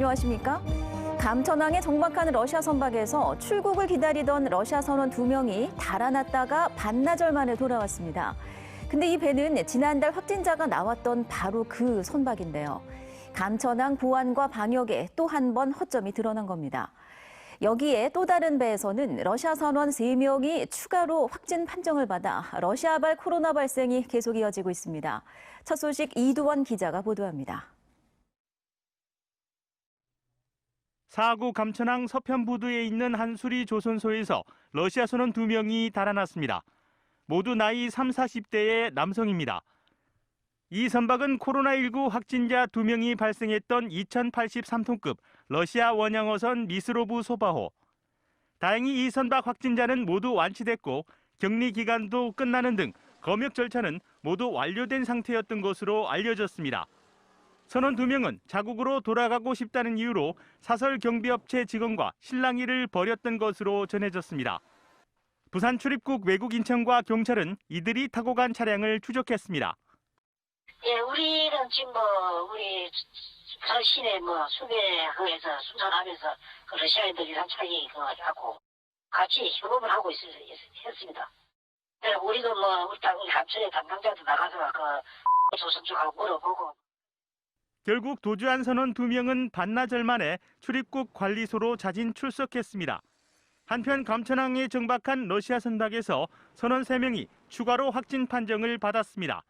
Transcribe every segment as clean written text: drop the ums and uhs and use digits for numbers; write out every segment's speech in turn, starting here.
안녕하십니까? 감천항의 적막한 러시아 선박에서 출국을 기다리던 러시아 선원 2명이 달아났다가 반나절 만에 돌아왔습니다. 근데 이 배는 지난달 확진자가 나왔던 바로 그 선박인데요. 감천항 보안과 방역에 또 한 번 허점이 드러난 겁니다. 여기에 또 다른 배에서는 러시아 선원 3명이 추가로 확진 판정을 받아 러시아발 코로나 발생이 계속 이어지고 있습니다. 첫 소식 이두원 기자가 보도합니다. 사구 감천항 서편부두에 있는 한 수리 조선소에서 러시아 선원 2명이 달아났습니다. 모두 나이 30, 40대의 남성입니다. 이 선박은 코로나19 확진자 2명이 발생했던 2083톤급 러시아 원양어선 미스로브 소바호. 다행히 이 선박 확진자는 모두 완치됐고 격리 기간도 끝나는 등 검역 절차는 모두 완료된 상태였던 것으로 알려졌습니다. 선원 2명은 자국으로 돌아가고 싶다는 이유로 사설 경비업체 직원과 실랑이를 벌였던 것으로 전해졌습니다. 부산 출입국 외국인청과 경찰은 이들이 타고 간 차량을 추적했습니다. 예, 우리는 지금 우리 부산 시내 수배항에서 순찰하면서 러시아인들이랑 차이 하고 같이 협업을 하고 했습니다. 우리도 우리 감천에 담당자한테 나가서 조선 쪽하고 물어보고. 결국 도주한 선원 2명은 반나절 만에 출입국 관리소로 자진 출석했습니다. 한편 감천항에 정박한 러시아 선박에서 선원 3명이 추가로 확진 판정을 받았습니다.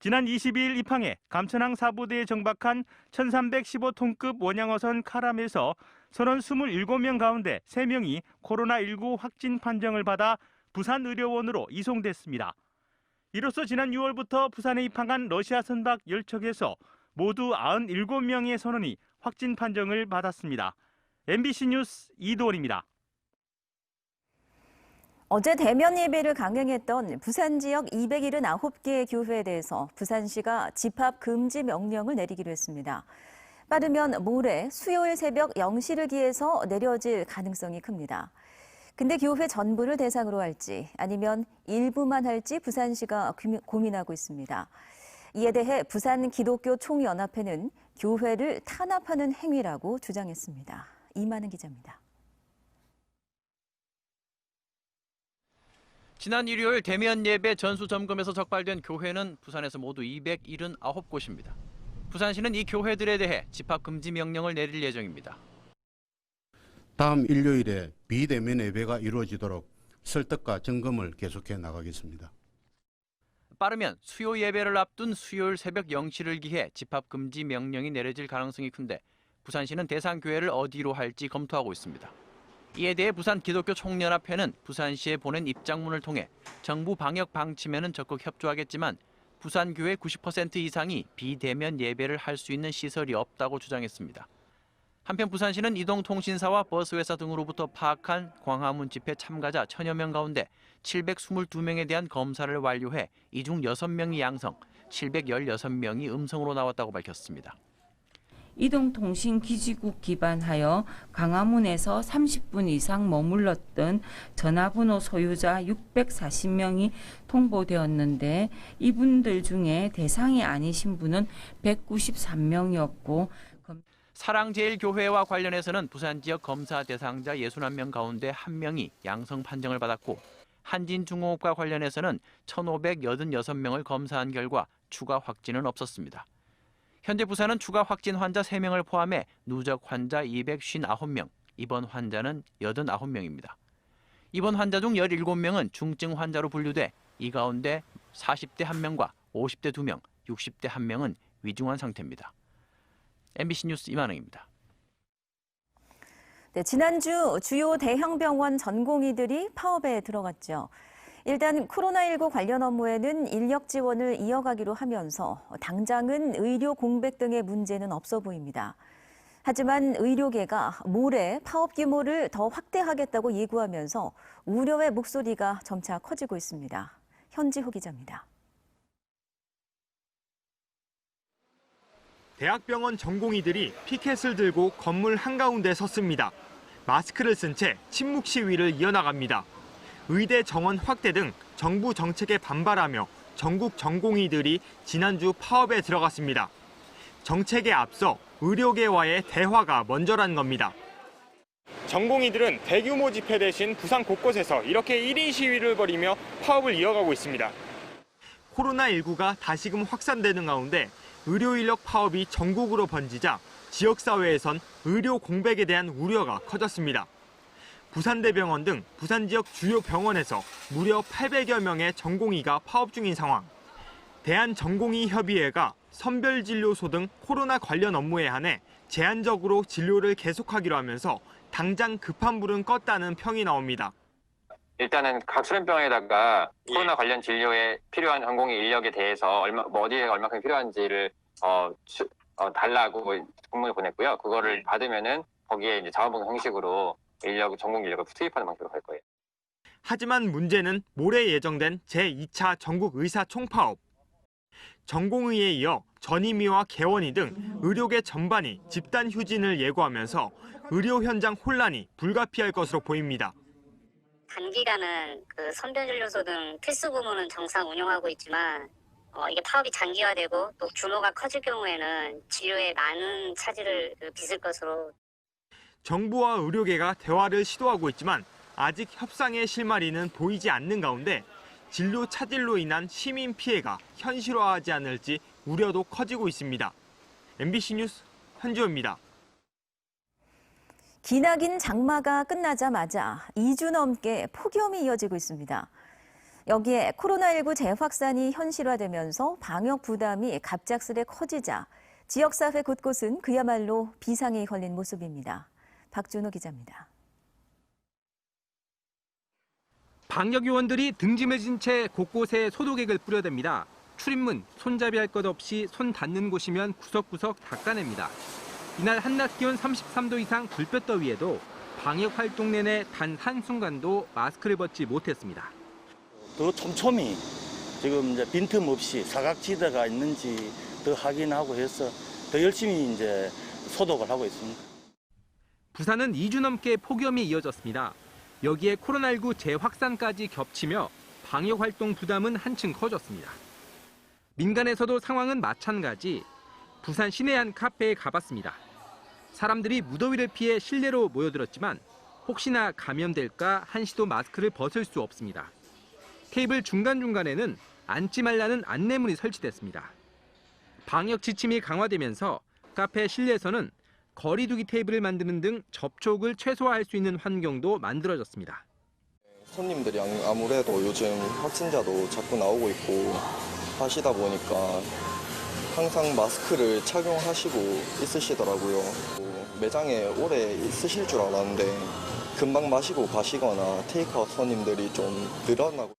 지난 22일 입항해 감천항 사부대에 정박한 1315톤급 원양어선 카람에서 선원 27명 가운데 3명이 코로나19 확진 판정을 받아 부산의료원으로 이송됐습니다. 이로써 지난 6월부터 부산에 입항한 러시아 선박 10척에서 모두 97명의 선원이 확진 판정을 받았습니다. MBC 뉴스 이도원입니다. 어제 대면 예배를 강행했던 부산 지역 279개의 교회에 대해서 부산시가 집합 금지 명령을 내리기로 했습니다. 빠르면 모레 수요일 새벽 0시를 기해서 내려질 가능성이 큽니다. 근데 교회 전부를 대상으로 할지 아니면 일부만 할지 부산시가 고민하고 있습니다. 이에 대해 부산 기독교 총연합회는 교회를 탄압하는 행위라고 주장했습니다. 이만은 기자입니다. 지난 일요일 대면 예배 전수 점검에서 적발된 교회는 부산에서 모두 279곳입니다. 부산시는 이 교회들에 대해 집합 금지 명령을 내릴 예정입니다. 다음 일요일에 비대면 예배가 이루어지도록 설득과 점검을 계속해 나가겠습니다. 빠르면 수요 예배를 앞둔 수요일 새벽 0시를 기해 집합 금지 명령이 내려질 가능성이 큰데 부산시는 대상 교회를 어디로 할지 검토하고 있습니다. 이에 대해 부산 기독교 총연합회는 부산시에 보낸 입장문을 통해 정부 방역 방침에는 적극 협조하겠지만 부산 교회 90% 이상이 비대면 예배를 할 수 있는 시설이 없다고 주장했습니다. 한편 부산시는 이동통신사와 버스회사 등으로부터 파악한 광화문 집회 참가자 1000여 명 가운데 722명에 대한 검사를 완료해 이 중 6명이 양성, 716명이 음성으로 나왔다고 밝혔습니다. 이동통신기지국 기반하여 광화문에서 30분 이상 머물렀던 전화번호 소유자 640명이 통보되었는데 이분들 중에 대상이 아니신 분은 193명이었고 사랑제일교회와 관련해서는 부산 지역 검사 대상자 61명 가운데 1명이 양성 판정을 받았고 한진중공업과 관련해서는 1,586명을 검사한 결과 추가 확진은 없었습니다. 현재 부산은 추가 확진 환자 3명을 포함해 누적 환자 259명, 입원 환자는 89명입니다. 입원 환자 중 17명은 중증 환자로 분류돼 이 가운데 40대 1명과 50대 2명, 60대 1명은 위중한 상태입니다. MBC 뉴스 이만흥입니다. 네, 지난주 주요 대형 병원 전공의들이 파업에 들어갔죠. 일단 코로나19 관련 업무에는 인력 지원을 이어가기로 하면서 당장은 의료 공백 등의 문제는 없어 보입니다. 하지만 의료계가 모레 파업 규모를 더 확대하겠다고 예고하면서 우려의 목소리가 점차 커지고 있습니다. 현지호 기자입니다. 대학병원 전공의들이 피켓을 들고 건물 한가운데 섰습니다. 마스크를 쓴 채 침묵 시위를 이어나갑니다. 의대 정원 확대 등 정부 정책에 반발하며 전국 전공의들이 지난주 파업에 들어갔습니다. 정책에 앞서 의료계와의 대화가 먼저란 겁니다. 전공의들은 대규모 집회 대신 부산 곳곳에서 이렇게 1인 시위를 벌이며 파업을 이어가고 있습니다. 코로나19가 다시금 확산되는 가운데 의료 인력 파업이 전국으로 번지자 지역사회에선 의료 공백에 대한 우려가 커졌습니다. 부산대병원 등 부산 지역 주요 병원에서 무려 800여 명의 전공의가 파업 중인 상황. 대한전공의협의회가 선별진료소 등 코로나 관련 업무에 한해 제한적으로 진료를 계속하기로 하면서 당장 급한 불은 껐다는 평이 나옵니다. 일단은 각 수련병에다가 코로나 관련 진료에 필요한 전공의 인력에 대해서 어디에 얼마큼 필요한지를 달라고 공문을 보냈고요. 그거를 받으면은 거기에 이제 자원봉사 형식으로 전공 인력을 투입하는 방식으로 갈 거예요. 하지만 문제는 모레 예정된 제2차 전국 의사 총파업. 전공의에 이어 전임의와 개원의 등 의료계 전반이 집단 휴진을 예고하면서 의료 현장 혼란이 불가피할 것으로 보입니다. 단기간은 선별진료소 등 필수 부문은 정상 운영하고 있지만 이게 파업이 장기화되고 또 규모가 커질 경우에는 진료에 많은 차질을 빚을 것으로. 정부와 의료계가 대화를 시도하고 있지만 아직 협상의 실마리는 보이지 않는 가운데 진료 차질로 인한 시민 피해가 현실화하지 않을지 우려도 커지고 있습니다. MBC 뉴스 현지호입니다. 기나긴 장마가 끝나자마자 2주 넘게 폭염이 이어지고 있습니다. 여기에 코로나19 재확산이 현실화되면서 방역 부담이 갑작스레 커지자 지역사회 곳곳은 그야말로 비상에 걸린 모습입니다. 박준호 기자입니다. 방역요원들이 등짐을 진 채 곳곳에 소독액을 뿌려댑니다. 출입문, 손잡이 할 것 없이 손 닿는 곳이면 구석구석 닦아냅니다. 이날 한낮 기온 33도 이상 불볕더위에도 방역 활동 내내 단 한순간도 마스크를 벗지 못했습니다. 더 촘촘히 지금 이제 빈틈없이 사각지대가 있는지 더 확인하고 해서 더 열심히 이제 소독을 하고 있습니다. 부산은 2주 넘게 폭염이 이어졌습니다. 여기에 코로나19 재확산까지 겹치며 방역 활동 부담은 한층 커졌습니다. 민간에서도 상황은 마찬가지. 부산 시내 한 카페에 가봤습니다. 사람들이 무더위를 피해 실내로 모여들었지만 혹시나 감염될까 한시도 마스크를 벗을 수 없습니다. 테이블 중간중간에는 앉지 말라는 안내문이 설치됐습니다. 방역 지침이 강화되면서 카페 실내에서는 거리 두기 테이블을 만드는 등 접촉을 최소화할 수 있는 환경도 만들어졌습니다. 손님들이 아무래도 요즘 확진자도 자꾸 나오고 있고 하시다 보니까 항상 마스크를 착용하시고 있으시더라고요. 매장에 오래 있으실 줄 알았는데 금방 마시고 가시거나 테이크아웃 손님들이 좀 늘어나고.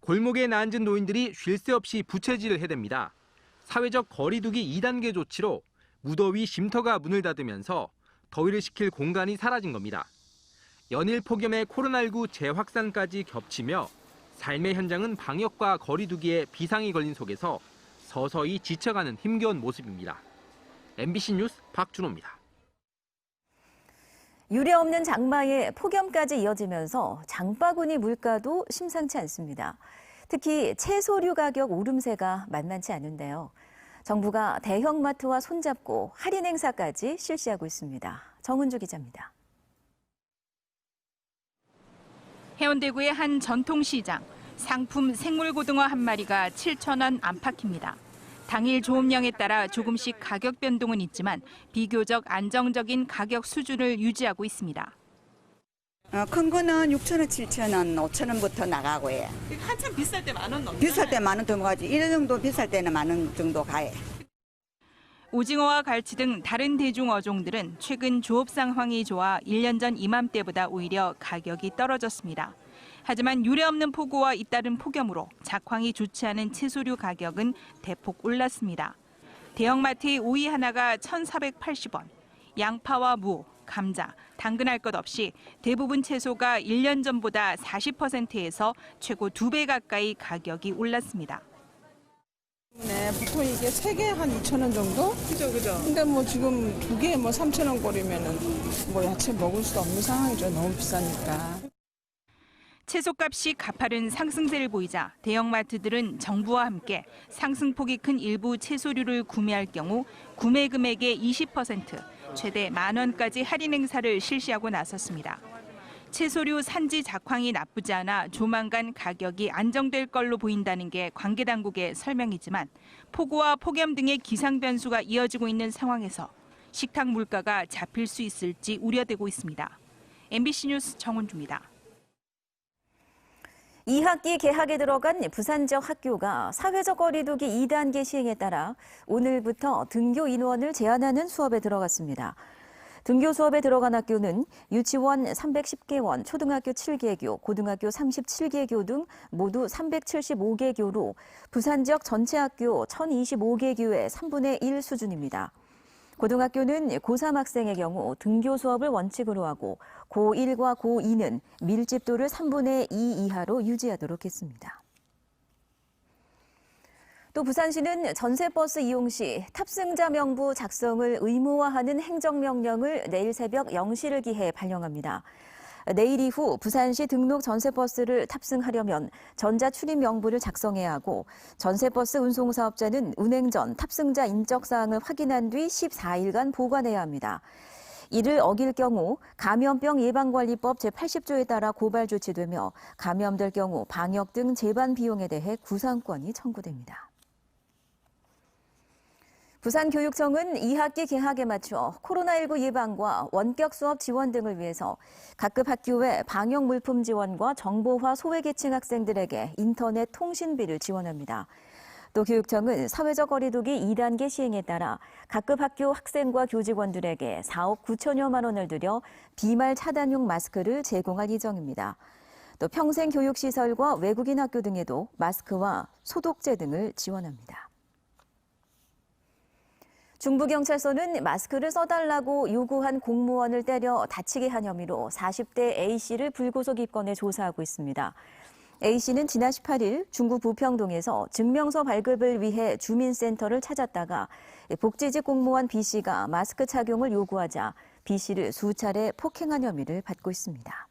골목에 앉은 노인들이 쉴 새 없이 부채질을 해댑니다. 사회적 거리 두기 2단계 조치로 무더위 쉼터가 문을 닫으면서 더위를 식힐 공간이 사라진 겁니다. 연일 폭염에 코로나19 재확산까지 겹치며 삶의 현장은 방역과 거리 두기에 비상이 걸린 속에서 서서히 지쳐가는 힘겨운 모습입니다. MBC 뉴스 박준호입니다. 유례없는 장마에 폭염까지 이어지면서 장바구니 물가도 심상치 않습니다. 특히 채소류 가격 오름세가 만만치 않은데요. 정부가 대형마트와 손잡고 할인 행사까지 실시하고 있습니다. 정은주 기자입니다. 해운대구의 한 전통시장. 상품 생물고등어 한 마리가 7,000원 안팎입니다. 당일 조업량에 따라 조금씩 가격 변동은 있지만 비교적 안정적인 가격 수준을 유지하고 있습니다. 큰 거는 6,000원, 7,000원, 5,000원부터 나가고 해. 한참 비쌀 때 10,000원 넘잖아요. 비쌀 때 10,000원 더 가지. 이 정도 비쌀 때는 10,000원 정도 가해. 오징어와 갈치 등 다른 대중 어종들은 최근 조업 상황이 좋아 1년 전 이맘때보다 오히려 가격이 떨어졌습니다. 하지만 유례없는 폭우와 잇따른 폭염으로 작황이 좋지 않은 채소류 가격은 대폭 올랐습니다. 대형마트의 오이 하나가 1,480원, 양파와 무, 감자, 당근 할 것 없이 대부분 채소가 1년 전보다 40%에서 최고 2배 가까이 가격이 올랐습니다. 네, 보통 이게 3개 한 2,000원 정도? 그죠. 근데 뭐 지금 2개에 뭐 3,000원 꼴이면은 뭐 야채 먹을 수 없는 상황이죠. 너무 비싸니까. 채소값이 가파른 상승세를 보이자 대형마트들은 정부와 함께 상승폭이 큰 일부 채소류를 구매할 경우 구매 금액의 20%, 최대 10,000원까지 할인 행사를 실시하고 나섰습니다. 채소류 산지 작황이 나쁘지 않아 조만간 가격이 안정될 걸로 보인다는 게 관계당국의 설명이지만 폭우와 폭염 등의 기상 변수가 이어지고 있는 상황에서 식탁 물가가 잡힐 수 있을지 우려되고 있습니다. MBC 뉴스 정은주입니다. 2학기 개학에 들어간 부산 지역 학교가 사회적 거리두기 2단계 시행에 따라 오늘부터 등교 인원을 제한하는 수업에 들어갔습니다. 등교 수업에 들어간 학교는 유치원 310개원, 초등학교 7개교, 고등학교 37개교 등 모두 375개교로 부산 지역 전체 학교 1,025개교의 3분의 1 수준입니다. 고등학교는 고3 학생의 경우 등교 수업을 원칙으로 하고 고1과 고2는 밀집도를 3분의 2 이하로 유지하도록 했습니다. 또 부산시는 전세버스 이용 시 탑승자 명부 작성을 의무화하는 행정명령을 내일 새벽 0시를 기해 발령합니다. 내일 이후 부산시 등록 전세버스를 탑승하려면 전자출입 명부를 작성해야 하고 전세버스 운송사업자는 운행 전 탑승자 인적사항을 확인한 뒤 14일간 보관해야 합니다. 이를 어길 경우 감염병 예방관리법 제80조에 따라 고발 조치되며 감염될 경우 방역 등 재반 비용에 대해 구상권이 청구됩니다. 부산교육청은 2학기 개학에 맞춰 코로나19 예방과 원격 수업 지원 등을 위해서 각급 학교의 방역 물품 지원과 정보화 소외계층 학생들에게 인터넷 통신비를 지원합니다. 또 교육청은 사회적 거리두기 2단계 시행에 따라 각급 학교 학생과 교직원들에게 4억 9천여만 원을 들여 비말 차단용 마스크를 제공할 예정입니다. 또 평생교육시설과 외국인 학교 등에도 마스크와 소독제 등을 지원합니다. 중부경찰서는 마스크를 써달라고 요구한 공무원을 때려 다치게 한 혐의로 40대 A씨를 불구속 입건해 조사하고 있습니다. A씨는 지난 18일 중구 부평동에서 증명서 발급을 위해 주민센터를 찾았다가 복지직 공무원 B씨가 마스크 착용을 요구하자 B씨를 수차례 폭행한 혐의를 받고 있습니다.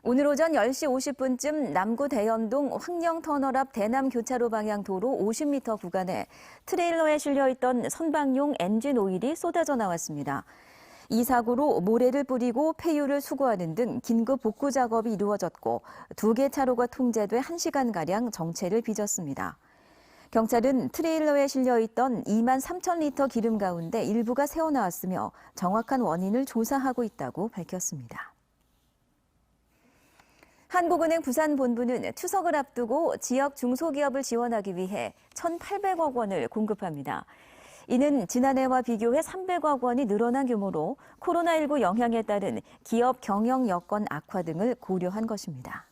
오늘 오전 10시 50분쯤 남구 대연동 황령터널 앞 대남교차로 방향 도로 50m 구간에 트레일러에 실려있던 선박용 엔진 오일이 쏟아져 나왔습니다. 이 사고로 모래를 뿌리고 폐유를 수거하는 등 긴급 복구 작업이 이루어졌고 2개 차로가 통제돼 1시간가량 정체를 빚었습니다. 경찰은 트레일러에 실려있던 2만 3천 리터 기름 가운데 일부가 새어나왔으며 정확한 원인을 조사하고 있다고 밝혔습니다. 한국은행 부산본부는 추석을 앞두고 지역 중소기업을 지원하기 위해 1,800억 원을 공급합니다. 이는 지난해와 비교해 300억 원이 늘어난 규모로 코로나19 영향에 따른 기업 경영 여건 악화 등을 고려한 것입니다.